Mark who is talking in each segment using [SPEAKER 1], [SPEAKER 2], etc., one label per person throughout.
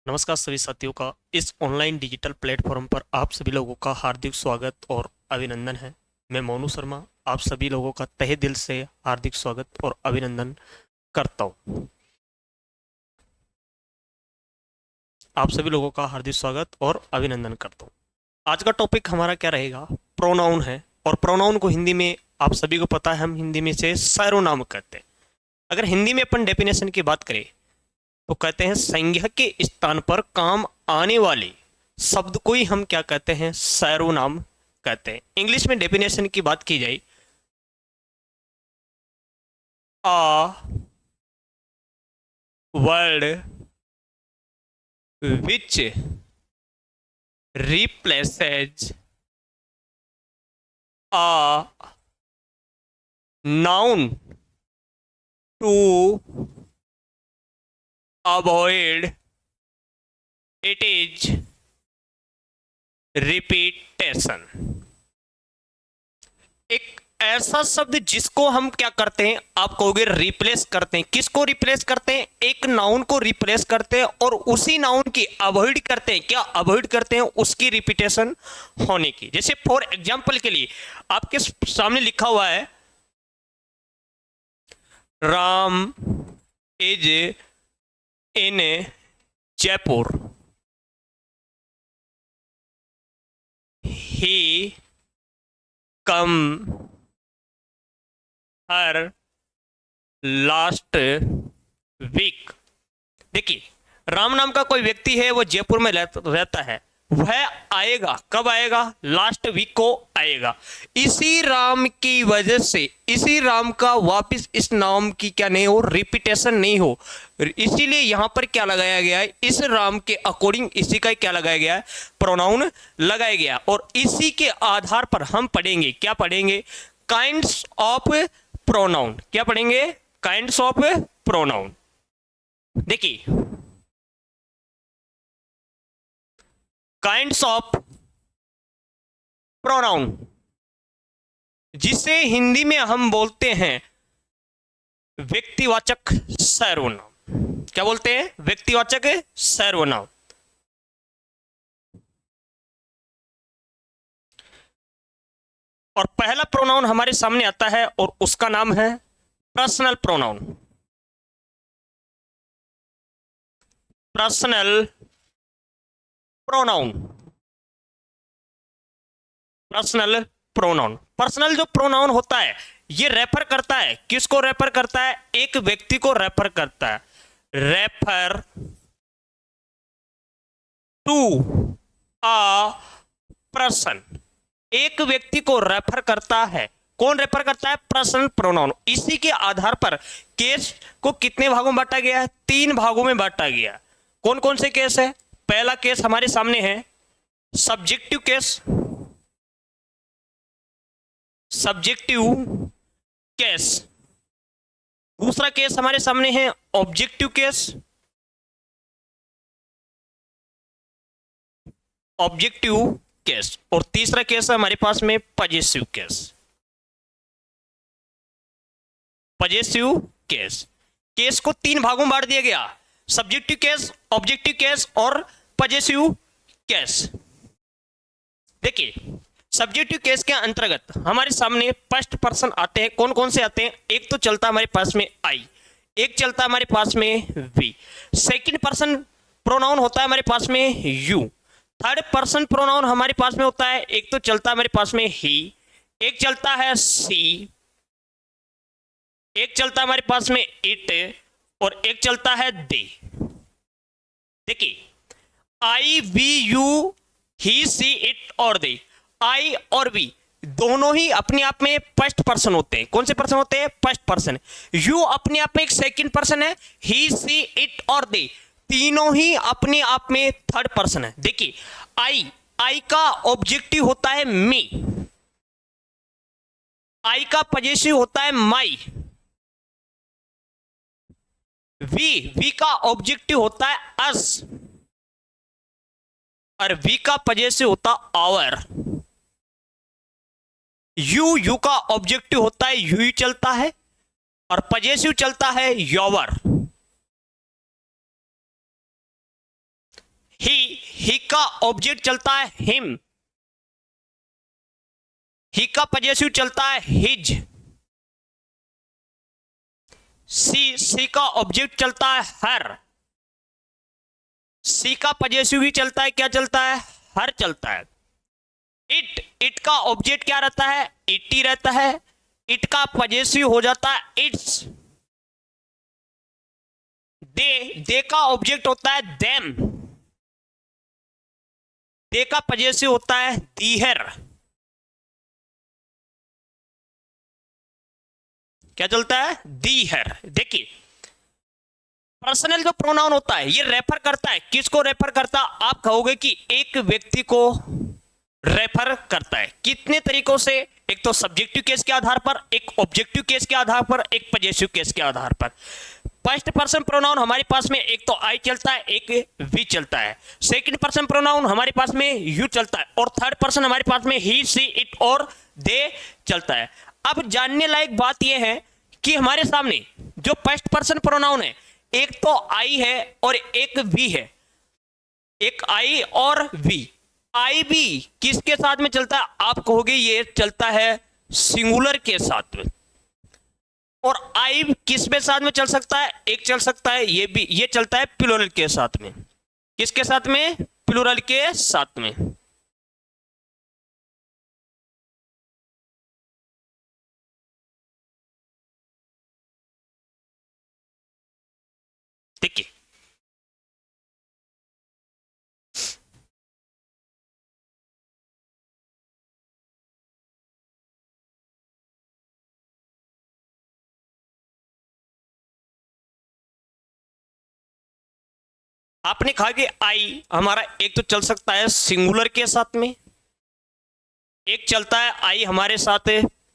[SPEAKER 1] नमस्कार सभी साथियों का इस ऑनलाइन डिजिटल प्लेटफॉर्म पर आप सभी लोगों का हार्दिक स्वागत और अभिनंदन है। मैं मोनू शर्मा आप सभी लोगों का तहे दिल से हार्दिक स्वागत और अभिनंदन करता हूँ। आप सभी लोगों का हार्दिक स्वागत और अभिनंदन करता हूँ। आज का टॉपिक हमारा क्या रहेगा? प्रोनाउन है। और प्रोनाउन को हिंदी में आप सभी को पता है, हम हिंदी में से सर्वनाम कहते हैं। अगर हिंदी में अपन डेफिनेशन की बात करें तो कहते हैं संज्ञा के स्थान पर काम आने वाले शब्द को ही हम क्या कहते हैं? सर्वनाम कहते हैं। इंग्लिश में डेफिनेशन की बात की जाए, a word which replaces a noun to avoid it is repetition। एक ऐसा शब्द जिसको हम क्या करते हैं, आप कहोगे रिप्लेस करते हैं। किसको रिप्लेस करते हैं? एक नाउन को रिप्लेस करते हैं और उसी नाउन की अवॉइड करते हैं। क्या अवॉइड करते हैं? उसकी रिपीटेशन होने की। जैसे फॉर एग्जांपल के लिए आपके सामने लिखा हुआ है, Ram is in Jaipur, he come here last week. देखिए, राम नाम का कोई व्यक्ति है, वो जयपुर में रहता है। वह आएगा, कब आएगा? लास्ट वीक को आएगा। इसी राम की वजह से, इसी राम का वापस इस नाम की क्या नहीं हो, रिपीटेशन नहीं हो। इसीलिए यहां पर क्या लगाया गया है? इस राम के अकॉर्डिंग इसी का क्या लगाया गया है? प्रोनाउन लगाया गया। और इसी के आधार पर हम पढ़ेंगे, क्या पढ़ेंगे? Kinds of pronoun. क्या पढ़ेंगे? Kinds of pronoun. देखिए, काइंड्स ऑफ प्रोनाउन जिसे हिंदी में हम बोलते हैं व्यक्तिवाचक सर्वनाम। क्या बोलते हैं? व्यक्तिवाचक सर्वनाम। और पहला प्रोनाउन हमारे सामने आता है और उसका नाम है personal pronoun. Personal pronoun. Personal pronoun. Personal जो प्रोनाउन होता है, ये रेफर करता है, किसको रेफर करता है? एक व्यक्ति को रेफर करता है। Refer to a person. एक व्यक्ति को रेफर करता है। कौन रेफर करता है? Personal pronoun. इसी के आधार पर केस को कितने भागों में बांटा गया है? 3 भागों में बांटा गया। कौन कौन से केस है? पहला केस हमारे सामने है सब्जेक्टिव केस। Subjective case. दूसरा केस हमारे सामने है ऑब्जेक्टिव केस। Objective case. और तीसरा केस है हमारे पास में possessive case. Possessive case. Case को 3 भागों में बांट दिया गया, सब्जेक्टिव केस, ऑब्जेक्टिव केस और पजेसिव केस। देखिए, सब्जेक्टिव केस के अंतर्गत हमारे सामने फर्स्ट पर्सन आते हैं। कौन कौन से आते हैं? एक तो चलता हमारे पास में आई, एक चलता हमारे पास में वी, सेकंड पर्सन प्रोनाउन होता है हमारे पास में यू, थर्ड पर्सन प्रोनाउन हमारे पास में होता है, एक तो चलता हमारे पास में ही, एक चलता है सी, एक चलता हमारे पास में इट और एक चलता है दे। देखिए, I, we, you, he, she, it और दे, आई और वी दोनों ही अपने आप में फर्स्ट पर्सन होते हैं। कौन से पर्सन होते हैं? First person. यू अपने आप में एक सेकंड पर्सन है। ही, सी, इट और दे तीनों ही अपने आप में थर्ड पर्सन है। देखिए, आई, आई का ऑब्जेक्टिव होता है मी, आई का पजेसिव होता है माई, वी का ऑब्जेक्टिव होता है अस और वी का पजेसिव होता आवर। यू का ऑब्जेक्टिव होता है यू चलता है और पजेसिव चलता है योवर। ही का ऑब्जेक्ट चलता है हिम, ही का पजेसिव चलता है हिज, सी का ऑब्जेक्ट चलता है हर, सी का पजेसिव भी चलता है, क्या चलता है, हर चलता है। इट का ऑब्जेक्ट क्या रहता है, इट ही रहता है, इट का पजेसिव हो जाता है इट्स। दे का ऑब्जेक्ट होता है देम, दे का पजेसिव होता है दीहर, क्या चलता है, दीहर। देखिए पर्सनल जो प्रोनाउन होता है ये रेफर करता है, किसको रेफर करता है, आप कहोगे कि एक व्यक्ति को रेफर करता है। कितने तरीकों से, एक तो सब्जेक्टिव केस के आधार पर, एक ऑब्जेक्टिव केस के आधार पर, एक पजेसिव केस के आधार पर। फर्स्ट पर्सन प्रोनाउन हमारे पास में एक तो आई चलता है, एक वी चलता है। सेकंड पर्सन प्रोनाउन हमारे पास में यू चलता है, और थर्ड पर्सन हमारे पास में ही, सी, इट और दे चलता है। अब जानने लायक बात यह है कि हमारे सामने जो फर्स्ट पर्सन प्रोनाउन है, एक तो आई है और एक वी है, एक आई और वी। आई भी किसके साथ में चलता है, आप कहोगे ये चलता है सिंगुलर के साथ में। और आई किस में साथ में चल सकता है, एक चल सकता है ये भी, ये चलता है प्लूरल के साथ में। किसके साथ में, प्लूरल के साथ में। देखिए आपने कहा कि आई हमारा एक तो चल सकता है सिंगुलर के साथ में, एक चलता है आई हमारे साथ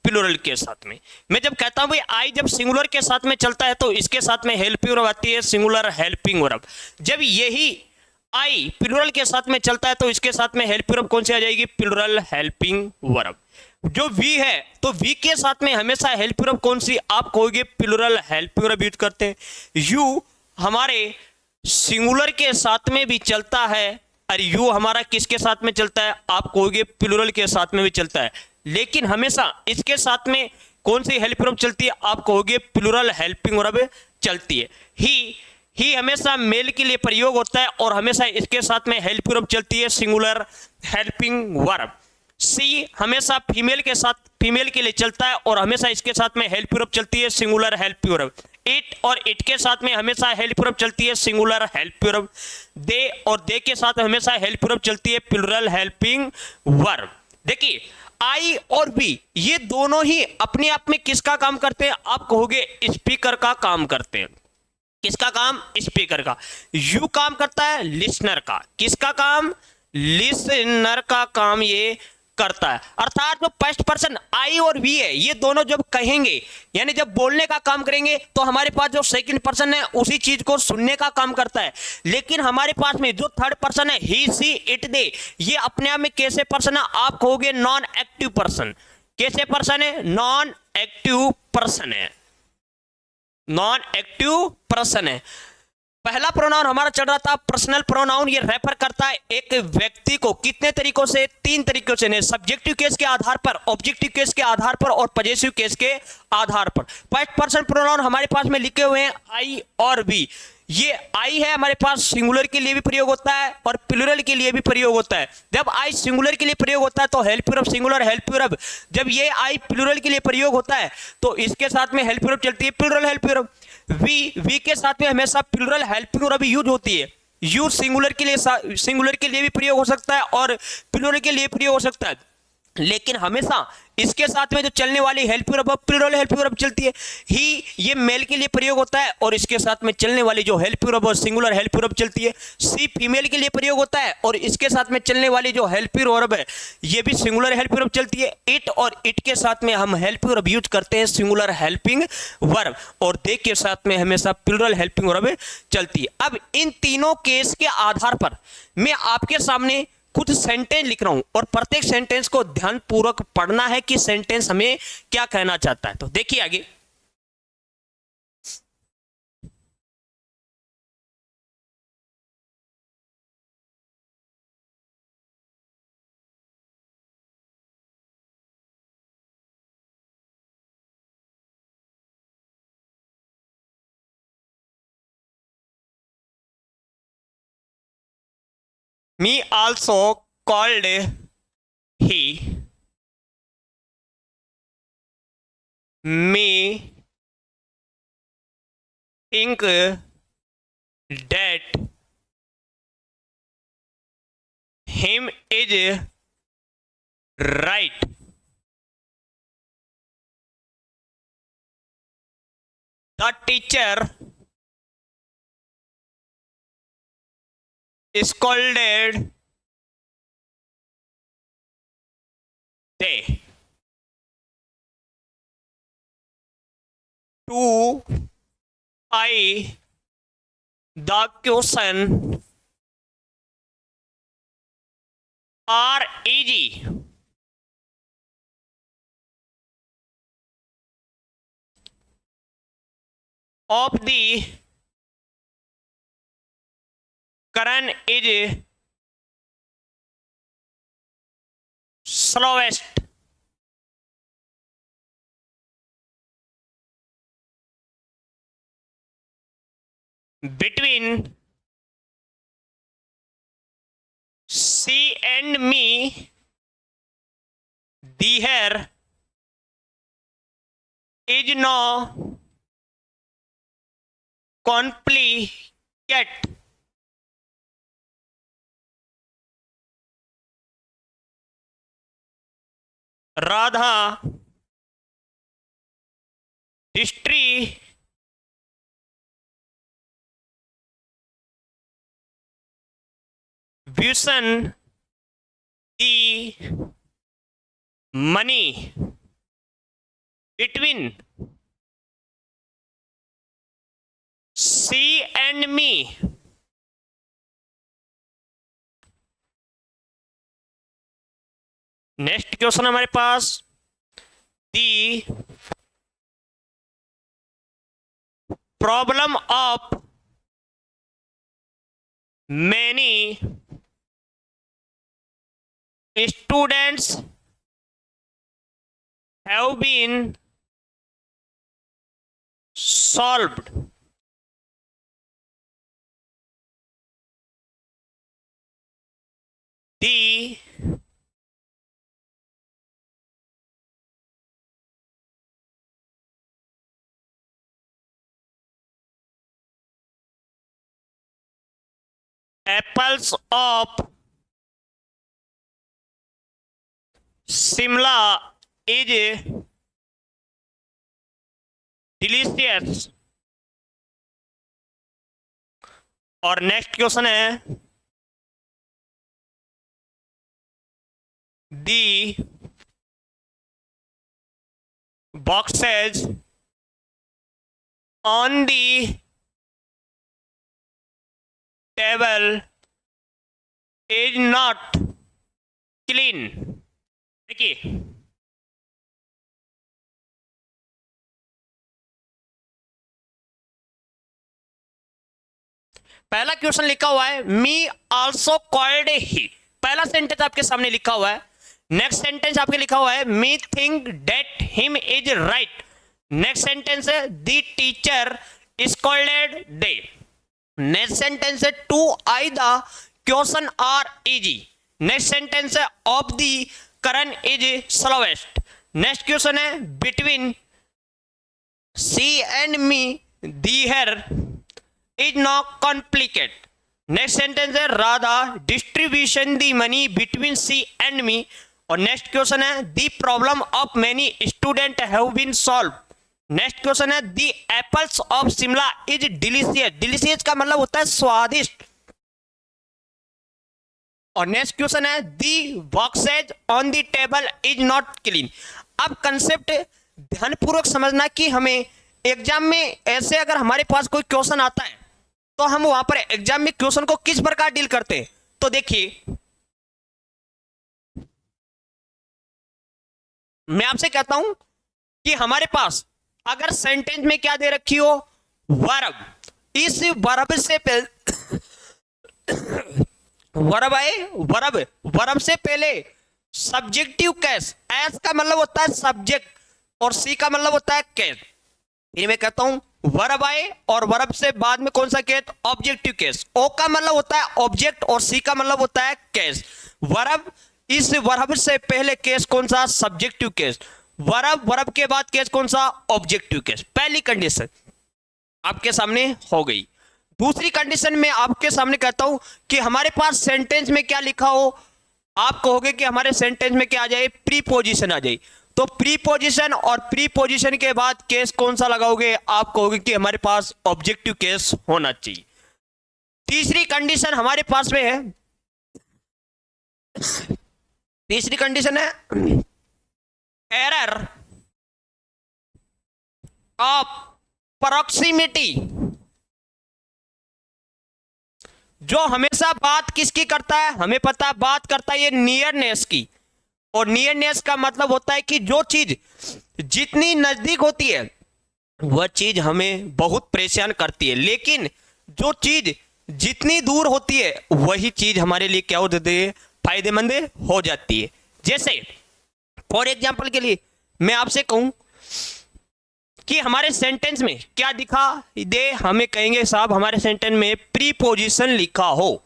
[SPEAKER 1] प्लूरल के साथ में। मैं जब कहता हूं भाई आई जब सिंगुलर के साथ में चलता है तो इसके साथ में हेल्पिंग वर्ब आती है, सिंगुलर हेल्पिंग वर्ब। जब यही आई प्लूरल के साथ में चलता है तो इसके साथ में हेल्पिंग वर्ब कौन सी आ जाएगी, प्लूरल हेल्पिंग वर्ब। जो वी है तो वी के साथ में हमेशा हेल्पिंग वर्ब कौन सी, आप कहोगे प्लूरल हेल्पिंग वर्ब यूज करते हैं। यू हमारे सिंगुलर के साथ में भी चलता है, और यू हमारा किसके साथ में चलता है, आप कहोगे प्लूरल के साथ में भी चलता है। लेकिन हमेशा इसके साथ में कौन सी हेल्पिंग वर्ब चलती है, आप कहोगे प्लूरल हेल्पिंग वर्ब चलती है। ही हमेशा मेल के लिए प्रयोग होता है और हमेशा इसके साथ में हेल्पिंग वर्ब चलती है, सिंगुलर हेल्पिंग वर्ब। सी हमेशा फीमेल के साथ, फीमेल के लिए चलता है और हमेशा इसके साथ में हेल्पिंग वर्ब चलती है, सिंगुलर हेल्पिंग वर्ब। इट और इट के साथ में हमेशा हेल्पिंग वर्ब चलती है, सिंगुलर हेल्पिंग वर्ब। दे और दे के साथ हमेशा हेल्पिंग वर्ब चलती है, प्लूरल हेल्पिंग वर्ब। देखिए आई और वी ये दोनों ही अपने आप में किसका काम करते हैं, आप कहोगे स्पीकर का काम करते हैं। किसका काम, स्पीकर का। यू काम करता है लिसनर का, किसका काम, लिसनर का काम ये करता है। अर्थात जो फर्स्ट पर्सन आई और वी है ये दोनों जब कहेंगे यानी जब बोलने का काम करेंगे तो हमारे पास जो सेकंड पर्सन है उसी चीज को सुनने का काम करता है। लेकिन हमारे पास में जो थर्ड पर्सन है ही, सी, इट, दे, ये अपने आप में कैसे पर्सन है, आप कहोगे नॉन एक्टिव पर्सन। कैसे पर्सन है, नॉन एक्टिव पर्सन है, नॉन एक्टिव पर्सन है। पहला प्रोनाउन हमारा चल रहा था पर्सनल प्रोनाउन, ये रेफर करता है एक व्यक्ति को कितने तरीकों से, तीन तरीकों से, सब्जेक्टिव केस के आधार पर, ऑब्जेक्टिव केस के आधार पर और पजेसिव केस के आधार पर। फर्स्ट पर्सन प्रोनाउन हमारे पास में लिखे हुए हैं आई और वी। ये आई है हमारे पास सिंगुलर के लिए भी प्रयोग होता है और प्लूरल के लिए भी प्रयोग होता है। जब आई सिंगुलर के लिए प्रयोग होता है तो helping verb singular helping verb, जब ये आई प्लूरल के लिए प्रयोग होता है तो इसके साथ में हेल्पिंग वर्ब चलती है, प्लूरल हेल्पिंग वर्ब। वी के साथ में हमेशा प्लूरल हेल्पिंग वर्ब यूज होती है। यू सिंगुलर के लिए भी प्रयोग हो सकता है और प्लूरल के लिए प्रयोग हो सकता है, लेकिन हमेशा इसके साथ में जो चलने वाली helping verb plural helping verb चलती है। ही ये मेल के लिए प्रयोग होता है और इसके साथ में चलने वाली जो helping verb singular helping verb चलती है। सी फीमेल के लिए प्रयोग होता है और इसके साथ में चलने वाली जो हेल्पिंग वर्ब है ये भी सिंगुलर हेल्पिंग वर्ब चलती है। इट और इट के साथ में हम हेल्पिंग वर्ब यूज करते हैं, सिंगुलर हेल्पिंग वर्ब, और दे के साथ में हमेशा प्लूरल हेल्पिंग वर्ब चलती है। अब इन तीनों केस के आधार पर मैं आपके सामने कुछ सेंटेंस लिख रहा हूं और प्रत्येक सेंटेंस को ध्यानपूर्वक पढ़ना है कि सेंटेंस हमें क्या कहना चाहता है। तो देखिए आगे, me also called he, me think that him is right. The teacher scolded they. To I the question are easy. Of the current is slowest. Between she and me, there is no conflict. Radha distribution the money between she and me. Next question हमारे पास the problem of many students have been solved. The apples of Shimla is delicious. और next question है the boxes on the table is not clean. देखिए पहला question लिखा हुआ है me also called ही. पहला सेंटेंस आपके सामने लिखा हुआ है. नेक्स्ट सेंटेंस आपके लिखा हुआ है me think that him is right. Next sentence है the teacher scolded they. Next sentence है to I the question are easy. Next sentence है of the current is slowest. Next question है between she and me there is no complicate. Next sentence है Radha distribution the money between she and me. और next question है the problem of many student have been solve. Next question है the apples of Shimla is delicious. Delicious का मतलब होता है स्वादिष्ट. और नेक्स्ट क्वेश्चन है the boxes on the table is not clean. अब कंसेप्ट ध्यानपूर्वक समझना कि हमें एग्जाम में ऐसे अगर हमारे पास कोई क्वेश्चन आता है तो हम वहां पर एग्जाम में क्वेश्चन को किस प्रकार डील करते हैं. तो देखिए मैं आपसे कहता हूं कि हमारे पास अगर सेंटेंस में क्या दे रखी हो वर्ब. इस वर्ब से वर्ब है वर्ब से पहले सब्जेक्टिव केस. एस का मतलब होता है सब्जेक्ट और सी का मतलब होता है केस. फिर मैं कहता हूं वर्ब आए और वर्ब से बाद में कौन सा केस, ऑब्जेक्टिव केस। ओ का मतलब होता है ऑब्जेक्ट और सी का मतलब होता है केस। वर्ब, इस वर्ब से पहले केस कौन सा, सब्जेक्टिव केस। वर्ब, वर्ब के बाद केस कौन सा, ऑब्जेक्टिव केस। पहली कंडीशन आपके सामने हो गई। दूसरी कंडीशन में आपके सामने कहता हूं कि हमारे पास सेंटेंस में क्या लिखा हो, आप कहोगे कि हमारे सेंटेंस में क्या आ जाए, प्रीपोजिशन आ जाए। तो प्रीपोजिशन और प्रीपोजिशन के बाद केस कौन सा लगाओगे, आप कहोगे कि हमारे पास ऑब्जेक्टिव केस होना चाहिए। तीसरी कंडीशन हमारे पास में है, तीसरी कंडीशन है एरर ऑफ प्रॉक्सिमिटी। जो हमेशा बात किसकी करता है, हमें पता है बात करता है ये नियरनेस की। और नियरनेस का मतलब होता है कि जो चीज जितनी नजदीक होती है वह चीज हमें बहुत परेशान करती है, लेकिन जो चीज जितनी दूर होती है वही चीज हमारे लिए क्या हो जाती है, फायदेमंद हो जाती है। जैसे फॉर एग्जाम्पल के लिए मैं आपसे कहूं कि हमारे सेंटेंस में क्या दिखा दे, हमें कहेंगे साहब हमारे सेंटेंस में प्रीपोजिशन लिखा हो,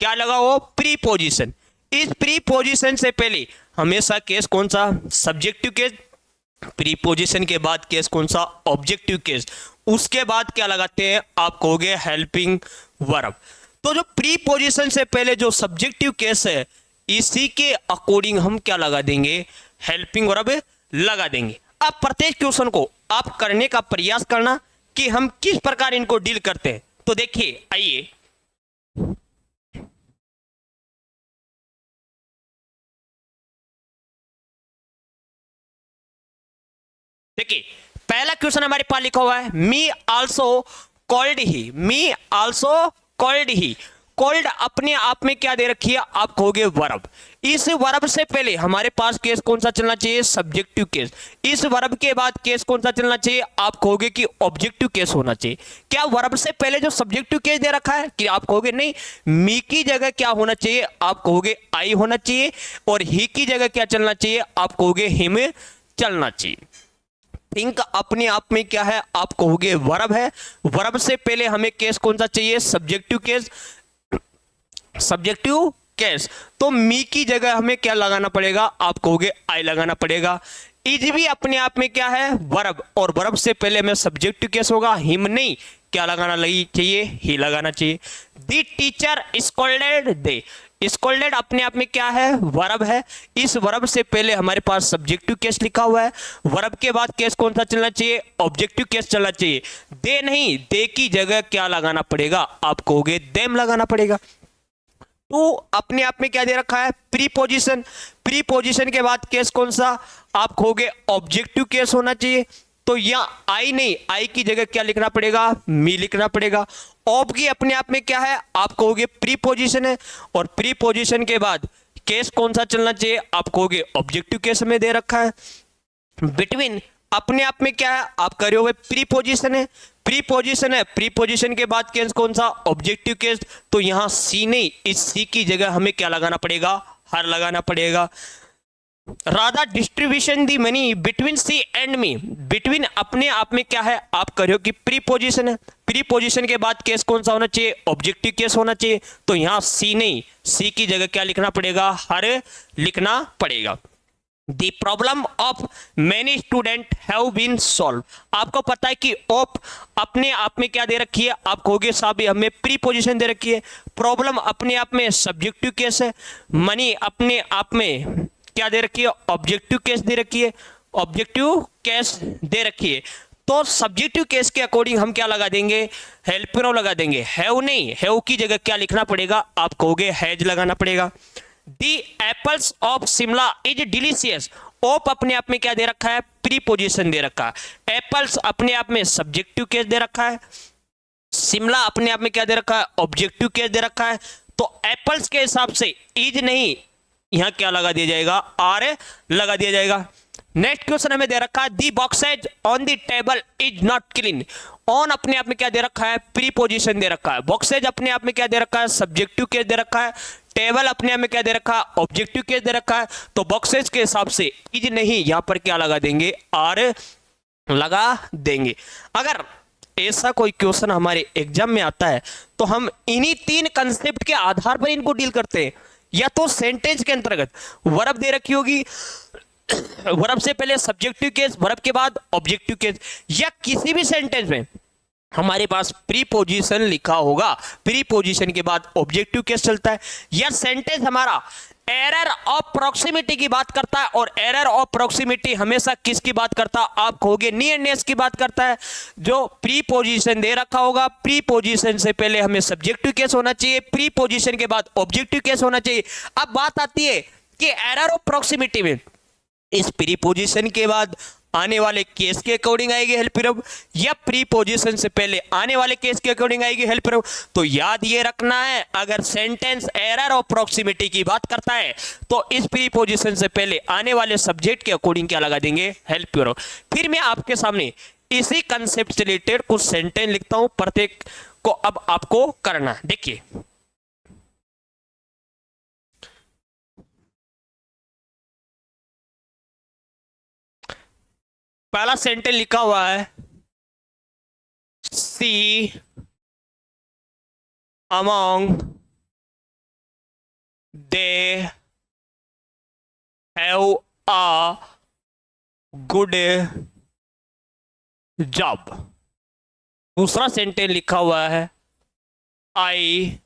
[SPEAKER 1] क्या लगा हो, प्रीपोजिशन। इस प्रीपोजिशन से पहले हमेशा केस कौन सा, सब्जेक्टिव केस। प्रीपोजिशन के बाद केस कौन सा, ऑब्जेक्टिव केस। उसके बाद क्या लगाते हैं, आप कहोगे हेल्पिंग वर्ब। तो जो प्रीपोजिशन से पहले जो सब्जेक्टिव केस है इसी के अकॉर्डिंग हम क्या लगा देंगे, हेल्पिंग वर्ब लगा देंगे। अब प्रत्येक क्वेश्चन को आप करने का प्रयास करना कि हम किस प्रकार इनको डील करते हैं। तो देखिए, आइए देखिए, पहला क्वेश्चन हमारे पास लिखा हुआ है मी आल्सो कॉल्ड ही, मी आल्सो कॉल्ड ही। कॉल्ड अपने आप में क्या दे रखी है, आप कहोगे वर्ब। इस वर्ब से पहले हमारे पास केस कौन सा चलना चाहिए, सब्जेक्टिव केस। इस वर्ब के बाद केस कौन सा चलना चाहिए, आप कहोगे कि ऑब्जेक्टिव केस होना चाहिए। क्या वर्ब से पहले जो सब्जेक्टिव केस दे रखा है, कि आप कहोगे नहीं, मी की जगह क्या होना चाहिए, आप कहोगे आई होना चाहिए। और ही की जगह क्या चलना चाहिए, आप कहोगे हिम चलना चाहिए। थिंक अपने आप में क्या है, आप कहोगे वर्ब है। वर्ब से पहले हमें केस कौन सा चाहिए, सब्जेक्टिव केस, सब्जेक्टिव केस। तो मी की जगह हमें क्या लगाना पड़ेगा, आप कहोगे आई लगाना पड़ेगा। इज भी अपने आप में क्या है, वर्ब, और वर्ब से पहले हमें सब्जेक्टिव केस होगा, हिम नहीं, क्या लगाना चाहिए, ही लगाना चाहिए। The teacher scolded they, scolded अपने आप में क्या है, वर्ब है। इस वर्ब से पहले हमारे पास सब्जेक्टिव केस लिखा हुआ है। वर्ब के बाद केस कौन सा चलना चाहिए, ऑब्जेक्टिव केस चलना चाहिए। दे नहीं, दे की जगह क्या लगाना पड़ेगा, आप कहोगे देम लगाना पड़ेगा। तो अपने आप में क्या दे रखा है, प्रीपोजिशन। प्रीपोजिशन के बाद केस कौन सा, आप कहोगे ऑब्जेक्टिव केस होना चाहिए। तो यहाँ आई नहीं, आई की जगह क्या लिखना पड़ेगा, मी लिखना पड़ेगा। ऑब की अपने आप में क्या है, आप कहोगे प्रीपोजिशन है। और प्रीपोजिशन के बाद केस कौन सा चलना चाहिए, आप कहोगे ऑब्जेक्टिव केस में दे रखा है। बिटवीन अपने आप में क्या है, आप कर रहे हो प्रीपोजिशन है, प्रीपोजिशन है। प्रीपोजिशन के बाद केस कौन सा, ऑब्जेक्टिव केस। तो यहां सी नहीं, इस सी की जगह हमें क्या लगाना पड़ेगा, हर लगाना पड़ेगा। Radha distribution the money between she and me. Between अपने आप में क्या है, आप कर रहे हो कि प्रीपोजिशन है। प्रीपोजिशन के बाद केस कौन सा होना चाहिए, ऑब्जेक्टिव केस होना चाहिए। तो यहां सी नहीं, सी की जगह क्या लिखना पड़ेगा, हर लिखना पड़ेगा। The problem of many students have been solved। आपको पता है कि ऑफ अपने आप में क्या दे रखी है, आप कहोगे साहब हमें प्रीपोजिशन दे रखी है। प्रॉब्लम अपने आप में सब्जेक्टिव केस है। मनी अपने आप में क्या दे रखी है, ऑब्जेक्टिव केस दे रखी है, ऑब्जेक्टिव केस दे रखी है। तो सब्जेक्टिव केस के अकॉर्डिंग हम क्या लगा देंगे, हेल्पिंग लगा देंगे। हैव नहीं, हैव की जगह क्या लिखना पड़ेगा, आप कहोगे हैज लगाना पड़ेगा। The apples of Shimla is delicious. Of अपने आप में क्या दे रखा है, प्रीपोजिशन दे रखा है। एप्पल्स अपने आप में सब्जेक्टिव केस दे रखा है। शिमला अपने आप में क्या दे रखा है, ऑब्जेक्टिव केस दे रखा है। तो एप्पल्स के हिसाब से इज नहीं, यहां क्या लगा दिया जाएगा, आर लगा दिया जाएगा। नेक्स्ट क्वेश्चन हमें दे रखा है the boxes on the table is not clean. On अपने आप में क्या दे रखा है, प्रीपोजिशन दे रखा है। बॉक्सेज अपने आप में क्या दे रखा है, सब्जेक्टिव केस दे रखा है। टेबल अपने आप में क्या दे रखा है, ऑब्जेक्टिव केस दे रखा है। तो बॉक्सेज के हिसाब से इज नहीं, यहां पर क्या लगा देंगे, आर लगा देंगे। अगर ऐसा कोई क्वेश्चन हमारे एग्जाम में आता है तो हम इन्हीं 3 कंसेप्ट के आधार पर इनको डील करते हैं। या तो सेंटेंस के अंतर्गत वर्ब दे रखी होगी, वर्ब से पहले सब्जेक्टिव केस, वर्ब के बाद ऑब्जेक्टिव केस, या किसी भी सेंटेंस में हमारे पास प्रीपोजिशन लिखा होगा, प्रीपोजिशन के बाद ऑब्जेक्टिव केस चलता है। या सेंटेंस हमारा एरर ऑफ प्रॉक्सिमिटी की बात करता है, और एरर ऑफ प्रॉक्सिमिटी हमेशा किसकी बात करता है, आप कहोगे नियरनेस की बात करता है। जो प्रीपोजिशन दे रखा होगा, प्रीपोजिशन से पहले हमें सब्जेक्टिव केस होना चाहिए, प्रीपोजिशन के बाद ऑब्जेक्टिव केस होना चाहिए। अब बात आती है कि एरर ऑफ प्रॉक्सिमिटी में इस प्रीपोजिशन के बाद आने वाले केस के अकॉर्डिंग आएगी हेल्प वर्ब, या प्रीपोजिशन से पहले आने वाले केस के अकॉर्डिंग आएगी हेल्प वर्ब। तो याद ये रखना है, अगर सेंटेंस एरर ऑफ प्रॉक्सिमिटी की बात करता है तो इस प्रीपोजिशन से पहले आने वाले सब्जेक्ट के अकॉर्डिंग क्या लगा देंगे, हेल्प वर्ब। फिर मैं आपके सामने इसी कंसेप्ट से रिलेटेड कुछ सेंटेंस लिखता हूं, प्रत्येक को अब आपको करना है। देखिए पहला सेंटेंस लिखा हुआ है, she among they have a good job. दूसरा सेंटेंस लिखा हुआ है, आई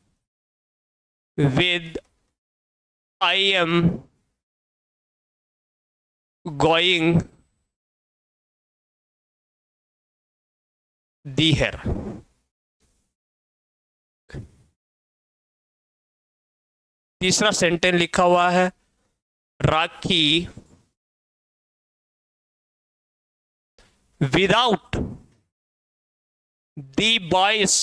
[SPEAKER 1] एम गोइंग देयर। तीसरा सेंटेंस लिखा हुआ है, Rakhi without the boys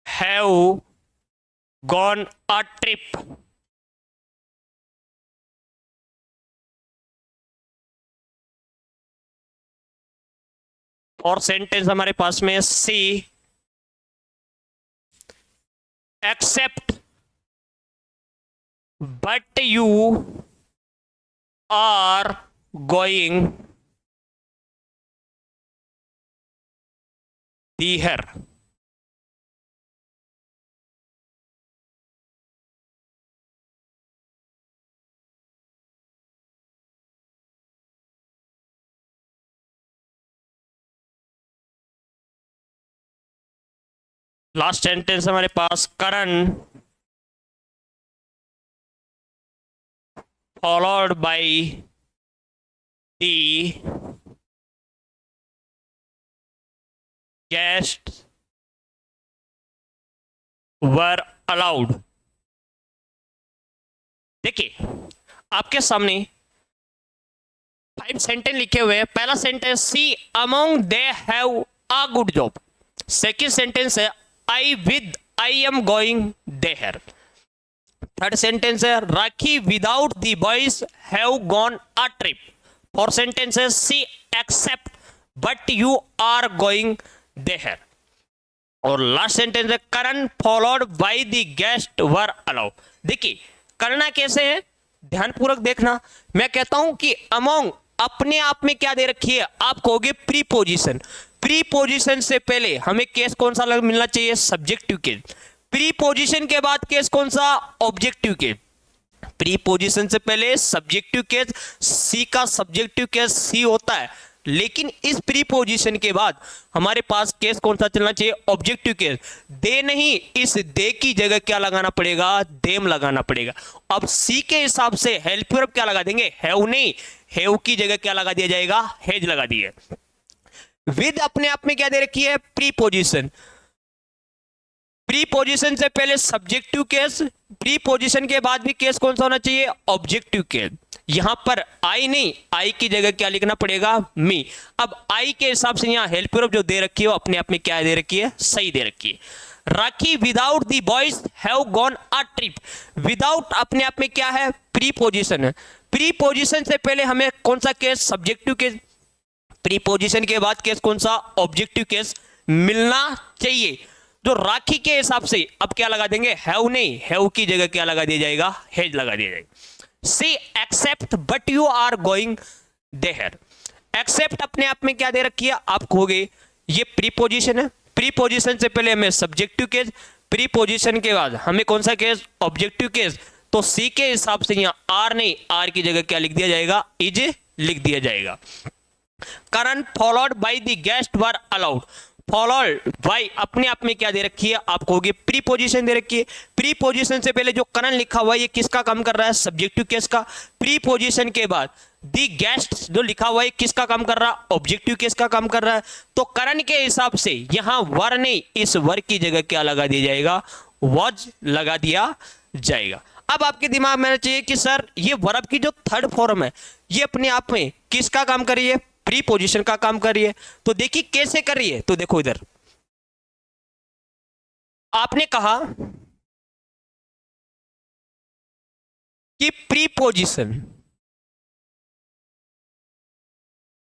[SPEAKER 1] have gone a trip. और सेंटेंस हमारे पास में, she except but you are going there. Last sentence हमारे पास, Karan followed by the guest were allowed. देखिए आपके सामने 5 सेंटेंस लिखे हुए हैं। पहला sentence, she among they have a good job. Second sentence है, I am going there. Third sentence है, Rakhi without the boys have gone a trip. Fourth sentence है, she except but you are going there. और last sentence है, Karan followed by the guest were allow. देखिए करना कैसे है, ध्यानपूर्वक देखना। मैं कहता हूं कि अमोंग अपने आप में क्या दे रखी है, आप कहोगे प्रीपोजिशन। प्रीपोजिशन से पहले हमें केस कौन सा मिलना चाहिए, सब्जेक्टिव केस। प्रीपोजिशन के बाद केस कौन सा, ऑब्जेक्टिव केस। प्रीपोजिशन से पहले सब्जेक्टिव केस, सी का सब्जेक्टिव केस सी होता है, लेकिन इस प्रीपोजिशन के बाद हमारे पास केस कौन सा चलना चाहिए, ऑब्जेक्टिव केस। दे नहीं, इस दे की जगह क्या लगाना पड़ेगा, देम लगाना पड़ेगा। अब सी के हिसाब से हेल्प वर्ब क्या लगा देंगे, हैव नहीं, हैव की जगह क्या लगा दिया जाएगा, हैज लगा दिए। विद अपने आप में क्या दे रखी है, प्रीपोजिशन। प्रीपोजिशन से पहले सब्जेक्टिव केस, प्रीपोजिशन के बाद भी केस कौन सा होना चाहिए, ऑब्जेक्टिव केस। यहां पर आई नहीं, आई की जगह क्या लिखना पड़ेगा, मी। अब आई के हिसाब से यहां हेल्प वर्ब जो दे रखी है वो अपने आप में क्या दे रखी है, सही दे रखी है। Rakhi without the boys have gone a trip. Without अपने आप में क्या है, प्रीपोजिशन है। प्रीपोजिशन से पहले हमें कौन सा केस, सब्जेक्टिव केस। प्रीपोजिशन के बाद केस कौन सा, ऑब्जेक्टिव केस मिलना चाहिए। जो राखी के हिसाब से अब क्या लगा देंगे, हैव नहीं, हैव की जगह क्या लगा दिया जाएगा, हैज लगा दिया जाएगा। She except but you are going there. Except अपने आप में क्या दे रखी है, आप कहोगे ये प्रीपोजिशन है, प्रीपोजिशन से पहले हमें सब्जेक्टिव केस, प्रीपोजिशन के बाद हमें कौन सा केस, ऑब्जेक्टिव केस। तो सी के हिसाब से यहां आर नहीं, आर की जगह क्या लिख दिया जाएगा, इज लिख दिया जाएगा। Current followed by the guest were allowed, followed by अपने आप में क्या दे रखी है, आप कहोगे प्रीपोजिशन दे रखी है। प्रीपोजिशन से पहले जो करंट लिखा हुआ है ये किसका काम कर रहा है, सब्जेक्टिव केस का। प्रीपोजिशन के बाद दी गेस्ट जो लिखा हुआ है किसका काम कर रहा है, ऑब्जेक्टिव केस का काम कर रहा है। तो करंट के हिसाब से यहां वर नहीं, इस वर की जगह क्या लगा दिया जाएगा, वॉज लगा दिया जाएगा। अब आपके दिमाग में चाहिए कि सर ये वर्ब की जो थर्ड फॉर्म है ये अपने आप में किसका काम कर रही है, प्रीपोजिशन का काम कर रही है। तो देखिए कैसे कर रही है, तो देखो इधर आपने कहा कि प्रीपोजिशन,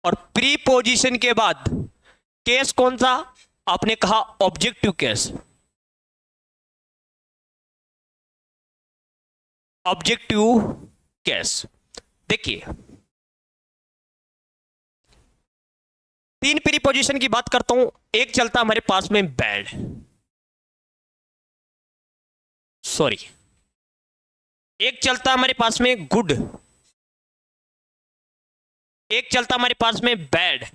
[SPEAKER 1] और प्रीपोजिशन के बाद केस कौन सा, आपने कहा ऑब्जेक्टिव केस, ऑब्जेक्टिव केस। देखिए तीन प्रीपोजिशन की बात करता हूं, एक चलता हमारे पास में बैड, सॉरी, एक चलता हमारे पास में गुड, एक चलता हमारे पास में बैड,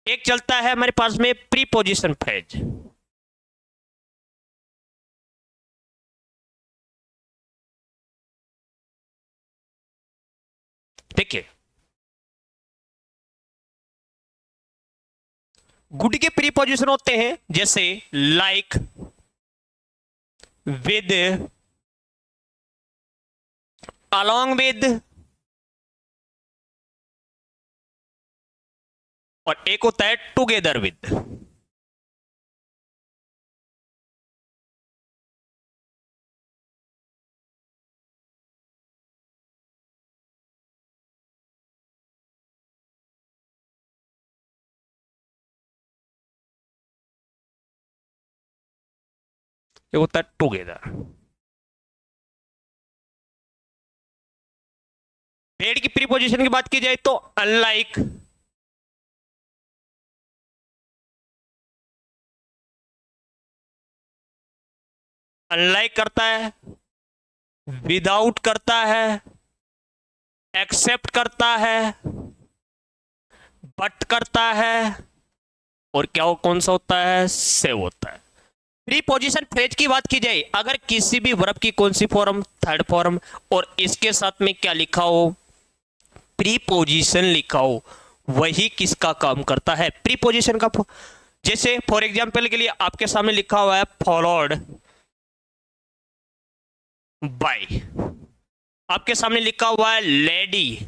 [SPEAKER 1] एक चलता है हमारे पास में प्रीपोजिशन फ्रेज। देखिए गुड के प्रीपोजिशन होते हैं जैसे लाइक, विद, अलोंग विद, और एक होता है टुगेदर विद। ये होता है टुगेदर। पेड़ की प्रीपोजिशन की बात की जाए तो अनलाइक, अनलाइक करता है, विदाउट करता है, एक्सेप्ट करता है, बट करता है, और क्या वो कौन सा होता है, से होता है। प्रीपोजिशन फ्रेज की बात की जाए, अगर किसी भी वर्ब की कौन सी फॉर्म, थर्ड फॉर्म, और इसके साथ में क्या लिखा हो, प्रीपोजिशन लिखा हो, वही किसका काम करता है, प्रीपोजिशन का। जैसे फॉर एग्जांपल के लिए आपके सामने लिखा हुआ है फॉलोड बाय, आपके सामने लिखा हुआ है लेडी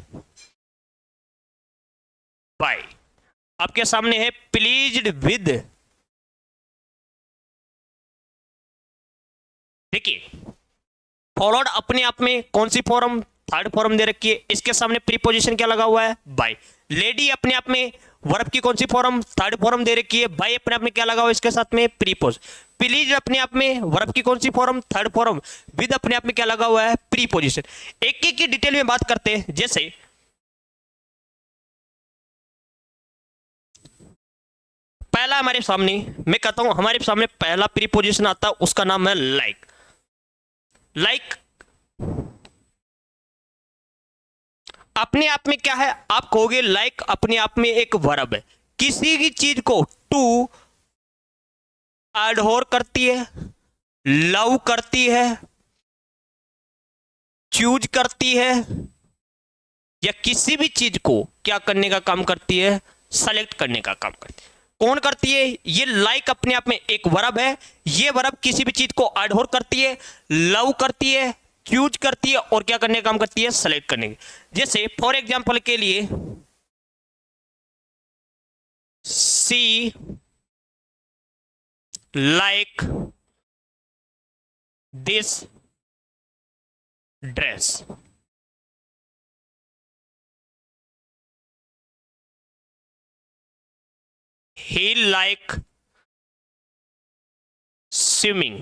[SPEAKER 1] बाय, आपके सामने है प्लीज्ड विद। देखिए फॉलोड अपने आप में कौन सी फॉर्म, थर्ड फॉर्म दे रखी है, इसके सामने प्रीपोजिशन क्या लगा हुआ है, बाय। लेडी अपने आप में वर्ब की कौन सी फॉर्म, थर्ड फॉर्म दे रखी है, बाय अपने आप में क्या लगा हुआ है, इसके साथ में प्रीपोज। प्लीज अपने आप में वर्ब की कौन सी फॉर्म, थर्ड फॉर्म, विद अपने आप में क्या लगा हुआ है, प्रीपोजिशन। एक एक की डिटेल में बात करते हैं। जैसे पहला हमारे सामने, मैं कहता हूं हमारे सामने पहला प्रीपोजिशन आता है, उसका नाम है लाइक। लाइक अपने आप में क्या है, आप कहोगे लाइक अपने आप में एक वर्ब है, किसी की चीज को टू एडहोर करती है, लव करती है, चूज करती है, या किसी भी चीज को क्या करने का काम करती है, सेलेक्ट करने का काम करती है। कौन करती है, ये लाइक अपने आप में एक वर्ब है, ये वर्ब किसी भी चीज को एडहोर करती है, लव करती है, चूज करती है, और क्या करने का काम करती है, सेलेक्ट करने के। जैसे फॉर एग्जांपल के लिए she like this dress, he like swimming,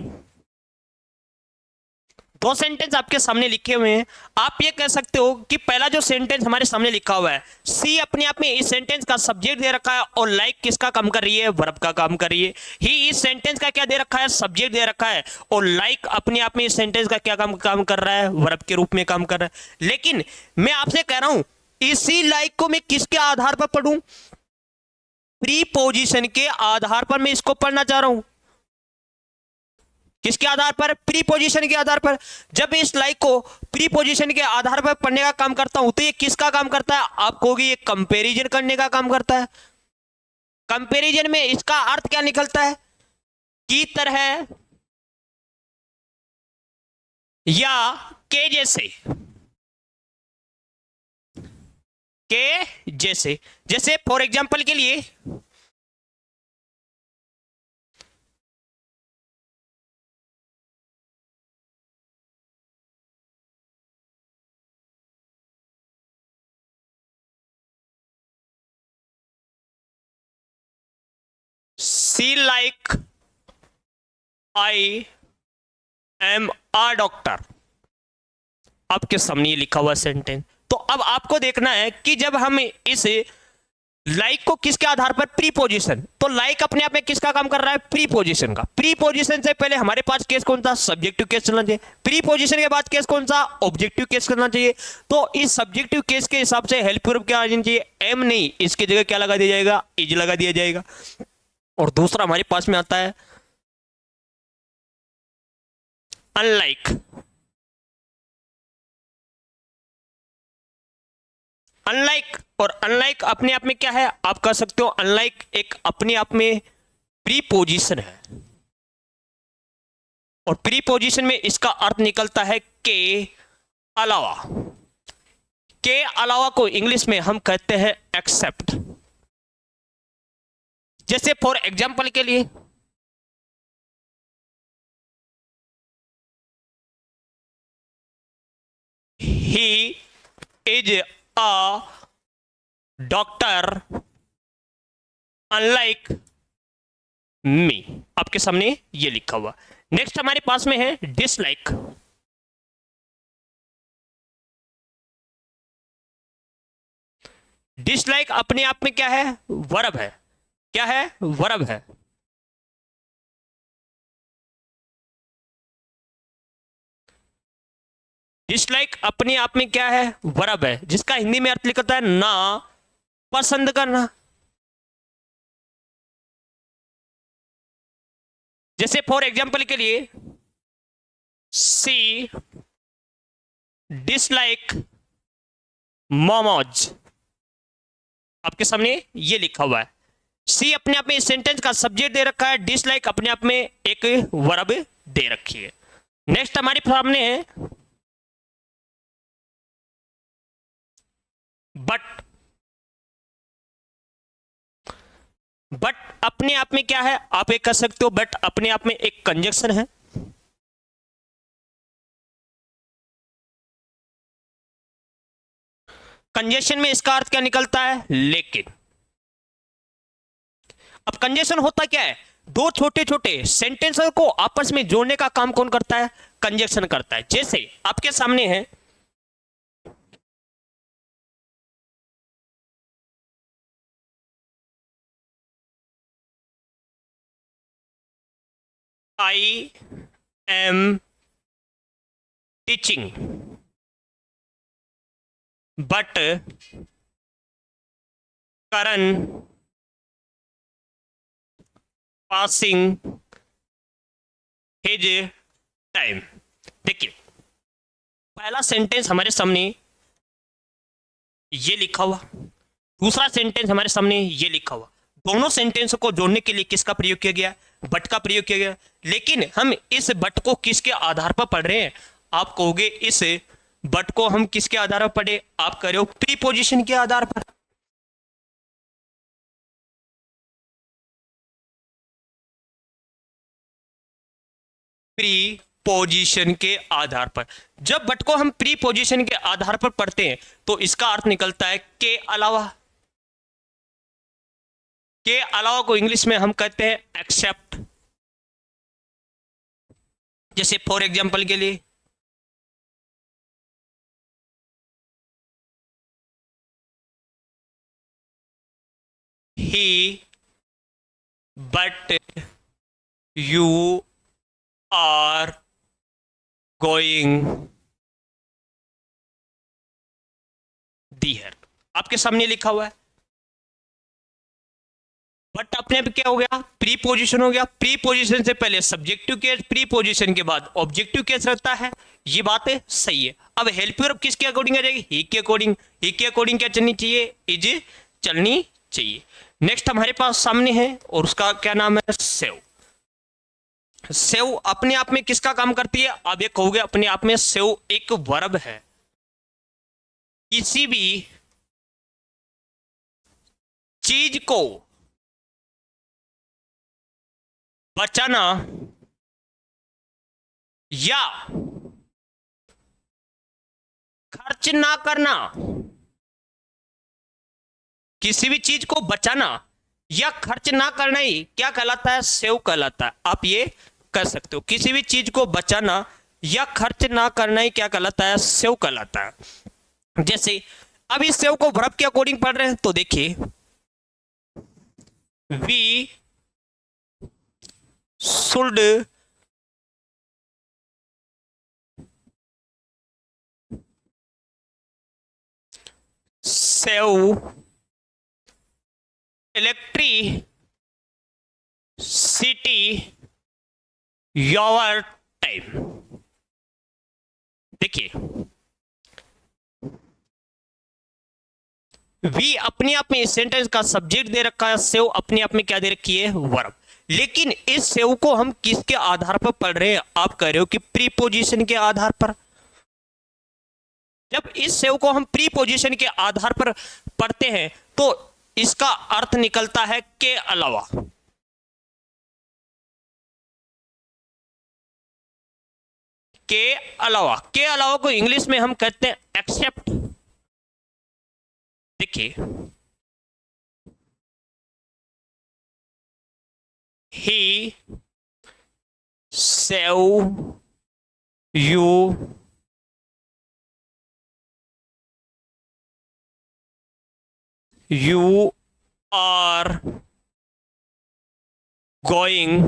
[SPEAKER 1] दो सेंटेंस आपके सामने लिखे हुए हैं। आप ये कह सकते हो कि पहला जो सेंटेंस हमारे सामने लिखा हुआ है, सी अपने आप में इस सेंटेंस का सब्जेक्ट दे रखा है और लाइक किसका काम कर रही है, वर्ब का काम कर रही है। ही इस सेंटेंस का क्या दे रखा है, सब्जेक्ट दे रखा है, और लाइक अपने आप में इस सेंटेंस का क्या काम कर रहा है, वर्ब के रूप में काम कर रहा है। लेकिन मैं आपसे कह रहा हूं इसी लाइक को मैं किसके आधार पर पढ़ूं, प्रीपोजिशन के आधार पर मैं इसको पढ़ना चाह रहा हूं। किसके आधार पर, प्रीपोजिशन के आधार पर। जब इस लाइक को प्रीपोजिशन के आधार पर पढ़ने का काम करता हूं तो ये किसका काम करता है, आप कहोगे ये कंपैरिजन करने का काम करता है। कंपैरिजन में इसका अर्थ क्या निकलता है, की तरह या के जैसे, के जैसे। जैसे फॉर एग्जांपल के लिए she like I am a doctor, आपके सामने ये लिखा हुआ सेंटेंस। तो अब आपको देखना है कि जब हम इस लाइक को किसके आधार पर, प्रीपोजिशन, तो लाइक अपने आप में किसका काम कर रहा है, प्रीपोजिशन का। प्रीपोजिशन से पहले हमारे पास केस कौन सा, सब्जेक्टिव केस चलना चाहिए। प्रीपोजिशन के बाद केस कौन सा, ऑब्जेक्टिव केस करना चाहिए। तो इस सब्जेक्टिव केस के हिसाब से हेल्प वर्ब क्या आ जाना चाहिए, एम नहीं, इसकी जगह क्या लगा दिया जाएगा, इज लगा दिया जाएगा। और दूसरा हमारे पास में आता है अनलाइक। अनलाइक और अनलाइक अपने आप में क्या है, आप कह सकते हो अनलाइक एक अपने आप में प्रीपोजिशन है, और प्रीपोजिशन में इसका अर्थ निकलता है के अलावा। के अलावा को इंग्लिश में हम कहते हैं एक्सेप्ट। जैसे फॉर एग्जांपल के लिए he is a doctor unlike me, आपके सामने ये लिखा हुआ। नेक्स्ट हमारे पास में है डिसलाइक। डिसलाइक अपने आप में क्या है, वर्ब है। क्या है, वर्ब है। डिसलाइक अपने आप में क्या है, वर्ब है, जिसका हिंदी में अर्थ लिखता है ना पसंद करना। जैसे फॉर एग्जांपल के लिए सी डिसलाइक मोमोज, आपके सामने ये लिखा हुआ है। सी अपने आप में इस सेंटेंस का सब्जेक्ट दे रखा है, डिसलाइक अपने आप में एक वर्ब दे रखी है। नेक्स्ट हमारे सामने है बट। बट अपने आप में क्या है, आप एक कह सकते हो बट अपने आप में एक कंजक्शन है। कंजक्शन में इसका अर्थ क्या निकलता है, लेकिन। अब कंजक्शन होता क्या है, दो छोटे छोटे सेंटेंसों को आपस में जोड़ने का काम कौन करता है, कंजक्शन करता है। जैसे आपके सामने है I am teaching but Karan passing his time. देखिए पहला सेंटेंस हमारे सामने ये लिखा हुआ, दूसरा सेंटेंस हमारे सामने ये लिखा हुआ। दोनों सेंटेंस को जोड़ने के लिए किसका प्रयोग किया गया, बट का प्रयोग किया गया। लेकिन हम इस बट को किसके आधार पर पढ़ रहे हैं, आप कहोगे इस बट को हम किसके आधार पर पढ़े, आप कह रहे हो प्रीपोजिशन के आधार पर। प्रीपोजिशन के आधार पर। जब बट को हम प्रीपोजिशन के आधार पर पढ़ते हैं तो इसका अर्थ निकलता है के अलावा। के अलावा को इंग्लिश में हम कहते हैं एक्सेप्ट। जैसे फॉर एग्जांपल के लिए he but you are going there। आपके सामने लिखा हुआ है, बट अपने आप क्या हो गया, प्री पोजिशन हो गया। प्री पोजिशन से पहले सब्जेक्टिव केस, प्री पोजिशन के बाद ऑब्जेक्टिव केस रहता है। ये बात है, सही है। अब हेल्प वर्ब किसके अकॉर्डिंग आ जाएगी, ही के अकॉर्डिंग। ही के अकॉर्डिंग क्या चलनी चाहिए, इज चलनी चाहिए। नेक्स्ट हमारे पास सामने है और उसका क्या नाम है, सेव। सेव अपने आप में किसका काम करती है, आप ये कहोगे अपने आप में सेव एक वर्ब है। किसी भी चीज को बचाना या खर्च ना करना, किसी भी चीज को बचाना या खर्च ना करना ही क्या कहलाता है, सेव कहलाता है। आप ये कर सकते हो, किसी भी चीज को बचाना या खर्च ना करना ही क्या कहलाता है, सेव कहलाता है। जैसे अब इस सेव को वर्ब के अकॉर्डिंग पढ़ रहे हैं तो देखिए, we should save electricity your time. देखिए, वी अपने आप में इस सेंटेंस का सब्जेक्ट दे रखा है, सेव अपने आप में क्या दे रखी है, वर्ब। लेकिन इस सेव को हम किसके आधार पर पढ़ रहे हैं, आप कह रहे हो कि प्रीपोजिशन के आधार पर। जब इस सेव को हम प्रीपोजिशन के आधार पर पढ़ते हैं तो इसका अर्थ निकलता है के अलावा। के अलावा, के अलावा को इंग्लिश में हम कहते हैं एक्सेप्ट। देखिए, he save you you are going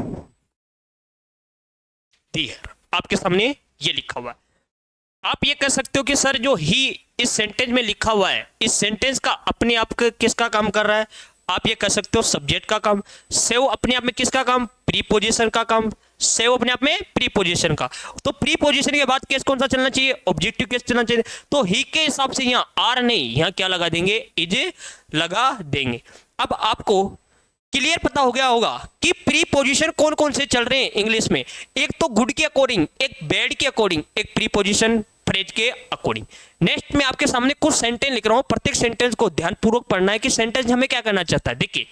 [SPEAKER 1] there। आपके सामने ये लिखा हुआ है। आप ये कह सकते हो कि सर जो ही इस सेंटेंस में लिखा हुआ है, इस सेंटेंस का अपने आप किसका काम कर रहा है, आप ये कह सकते हो सब्जेक्ट का काम। सेव अपने आप में किसका काम, प्रीपोजिशन का काम। सेव अपने आप में प्रीपोजिशन का, तो प्रीपोजिशन के बाद केस कौन सा चलना चाहिए, ऑब्जेक्टिव केस चलना चाहिए। तो ही के हिसाब से यहाँ आर नहीं, यहाँ क्या लगा देंगे, इज लगा देंगे। अब आपको क्लियर पता हो गया होगा कि प्रीपोजिशन कौन कौन से चल रहे हैं इंग्लिश में। एक तो गुड के अकॉर्डिंग, एक बैड के अकॉर्डिंग, एक प्रीपोजिशन फ्रेज के अकॉर्डिंग। नेक्स्ट में आपके सामने कुछ सेंटेंस लिख रहा हूं, प्रत्येक सेंटेंस को ध्यानपूर्वक पढ़ना है कि सेंटेंस हमें क्या करना चाहता है। देखिए,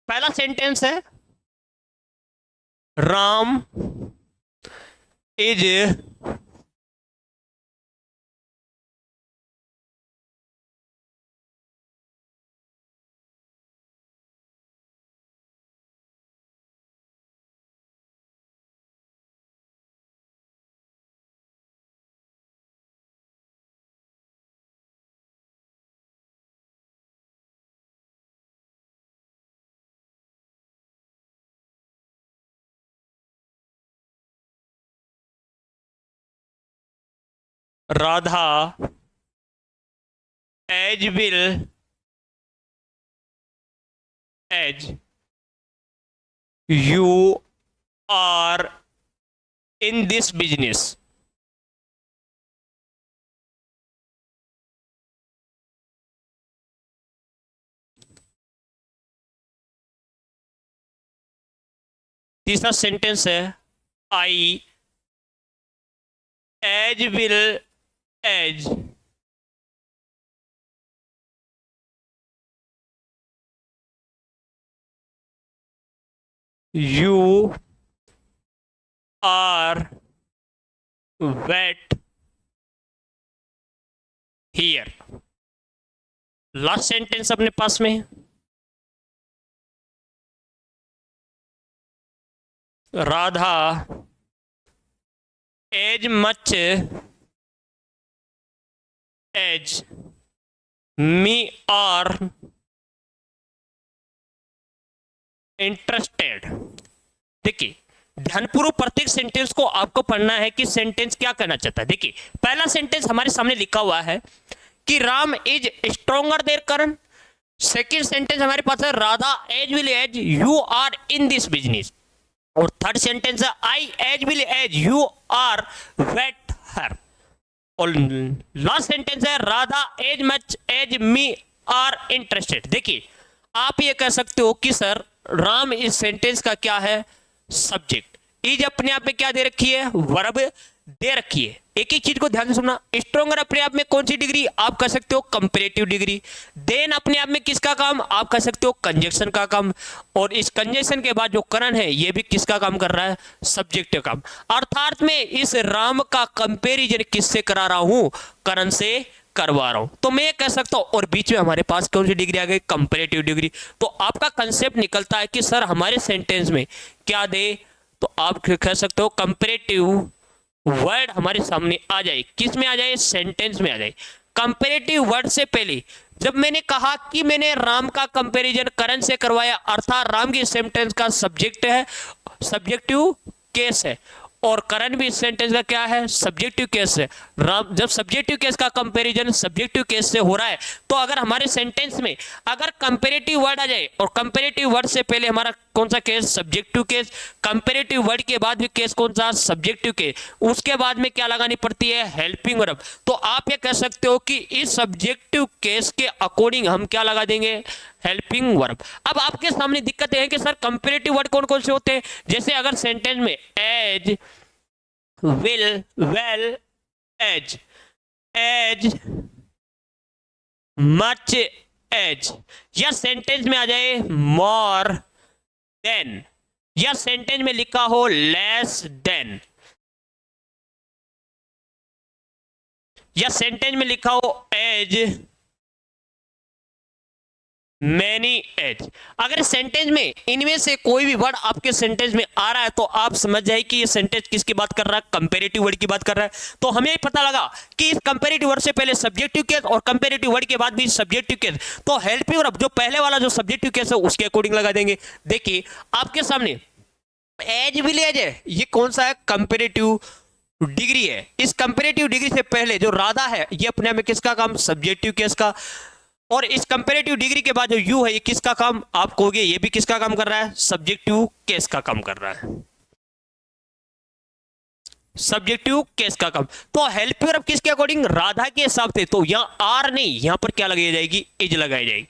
[SPEAKER 1] पहला सेंटेंस है Ram is Radha as well as you are in this business. तीसरा सेंटेंस है I as well as you are wait here. लास्ट सेंटेंस अपने पास में है, Radha as much as me are interested. देखिए ध्यानपूर्वक प्रत्येक सेंटेंस को आपको पढ़ना है कि सेंटेंस क्या कहना चाहता है। देखिए पहला सेंटेंस हमारे सामने लिखा हुआ है कि Ram is stronger than Karan. Second sentence हमारे पास है Radha as well as you are in this business. और थर्ड सेंटेंस है I as well as you are wait here. और लास्ट सेंटेंस है Radha as much as me are interested. देखिए आप ये कह सकते हो कि सर राम इस सेंटेंस का क्या है, सब्जेक्ट। इज अपने आप में क्या दे रखी है, वर्ब दे रखी है। एक ही चीज को ध्यान से सुनना। स्ट्रोंगर अपने आप में कौन सी डिग्री, आप कह सकते हो कंपैरेटिव डिग्री। देन अपने आप में किसका काम, आप कह सकते हो कंजक्शन का काम। और इस कंजक्शन के बाद जो करण है ये भी किसका काम कर रहा है, सब्जेक्ट का काम। अर्थात में इस राम का कंपैरिजन किससे करा रहा हूं, करण से करवा रहा हूं। तो मैं ये कह सकता हूं, और बीच में हमारे पास कौन सी डिग्री आ गई, कंपैरेटिव डिग्री। तो आपका कंसेप्ट निकलता है कि सर हमारे सेंटेंस में क्या दे, तो आप कह सकते हो कंपैरेटिव वर्ड हमारे सामने आ जाए। किस में आ जाए, सेंटेंस में आ जाए। कंपैरेटिव वर्ड से पहले जब मैंने कहा कि मैंने राम का कंपैरिजन करण से करवाया, अर्थात राम की सेंटेंस का सब्जेक्ट है, सब्जेक्टिव केस है, और करण भी इस सेंटेंस का क्या है, सब्जेक्टिव केस है। राम जब सब्जेक्टिव केस का कंपैरिजन सब्जेक्टिव केस से हो रहा है, तो अगर हमारे सेंटेंस में अगर कंपैरेटिव वर्ड आ जाए, और कंपैरेटिव वर्ड से पहले हमारा कौन सा case, subjective case, comparative word के बाद भी केस कौन सा, सब्जेक्टिव केस, उसके बाद में क्या लगानी पड़ती है, हेल्पिंग वर्ब। तो आप ये कह सकते हो कि इस सब्जेक्टिव केस के अकॉर्डिंग हम क्या लगा देंगे, हेल्पिंग वर्ब। अब आपके सामने दिक्कत है कि सर कंपैरेटिव वर्ड कौन कौन से होते हैं। जैसे अगर सेंटेंस में as, will, well, as, as, much as, या सेंटेंस में आ जाए मोर देन, या सेंटेंस में लिखा हो लेस देन, या सेंटेंस में लिखा हो एज मैनी एज। अगर सेंटेंस में इनमें से कोई भी वर्ड आपके सेंटेंस में आ रहा है, तो आप समझ जाए कि ये सेंटेंस किसकी बात कर रहा है, कंपैरेटिव वर्ड की बात कर रहा है। तो हमें पता लगा कि इस कंपैरेटिव वर्ड से पहले सब्जेक्टिव केस और कंपैरेटिव वर्ड के बाद भी सब्जेक्टिव केस। तो हेल्पिंग वर्ब जो पहले वाला जो सब्जेक्टिव केस है उसके अकॉर्डिंग लगा देंगे। देखिए आपके सामने एज विल एज है, ये कौन सा है, कंपैरेटिव डिग्री है। इस कंपैरेटिव डिग्री से पहले जो राधा है ये अपने आप में किसका काम, सब्जेक्टिव केस का। और इस कंपैरेटिव डिग्री के बाद जो यू है ये किसका काम, आप कहोगे ये भी किसका काम कर रहा है, सब्जेक्टिव केस का काम कर रहा है, सब्जेक्टिव केस का काम। तो हेल्प वर्ब किसके अकॉर्डिंग, राधा के हिसाब से। तो यहां आर नहीं, यहां पर क्या लगाई जाएगी, इज लगाई जाएगी।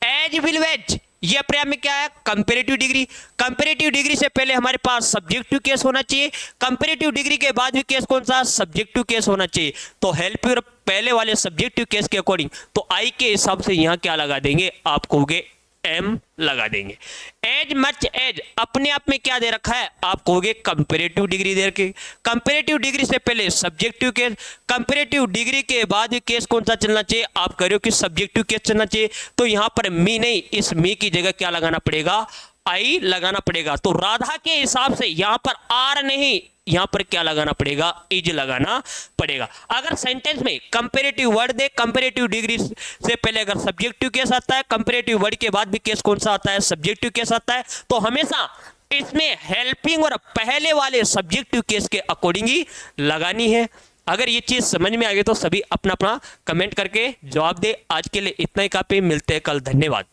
[SPEAKER 1] एज विल वेज ये अपने आप में क्या है, कंपैरेटिव डिग्री। कंपैरेटिव डिग्री से पहले हमारे पास सब्जेक्टिव केस होना चाहिए, कंपैरेटिव डिग्री के बाद भी केस कौन सा, सब्जेक्टिव केस होना चाहिए। तो हेल्प वर्ब पहले वाले सब्जेक्टिव केस के अकॉर्डिंग, तो आई के हिसाब से यहां क्या लगा देंगे, आप कहोगे एम लगा देंगे। एज मच एज अपने आप में क्या दे रखा है, आप कहोगे कंपैरेटिव डिग्री दे रखी। कंपैरेटिव डिग्री से पहले सब्जेक्टिव केस, कंपैरेटिव डिग्री के बाद केस कौन सा चलना चाहिए, आप कह रहे हो कि सब्जेक्टिव केस चलना चाहिए। तो यहां पर मी नहीं, इस मी की जगह क्या लगाना पड़ेगा, आई लगाना पड़ेगा। तो राधा के हिसाब से यहां पर आर नहीं, यहां पर क्या लगाना पड़ेगा, इज लगाना पड़ेगा। अगर सेंटेंस में कंपैरेटिव वर्ड दे, कंपैरेटिव डिग्री से पहले अगर सब्जेक्टिव केस आता है, कंपैरेटिव वर्ड के बाद भी केस कौन सा आता है, सब्जेक्टिव केस आता है, तो हमेशा इसमें हेल्पिंग और पहले वाले सब्जेक्टिव केस के अकॉर्डिंग ही लगानी है। अगर ये चीज समझ में आ गई तो सभी अपना अपना कमेंट करके जवाब दे। आज के लिए इतना ही काफी, मिलते हैं कल, धन्यवाद।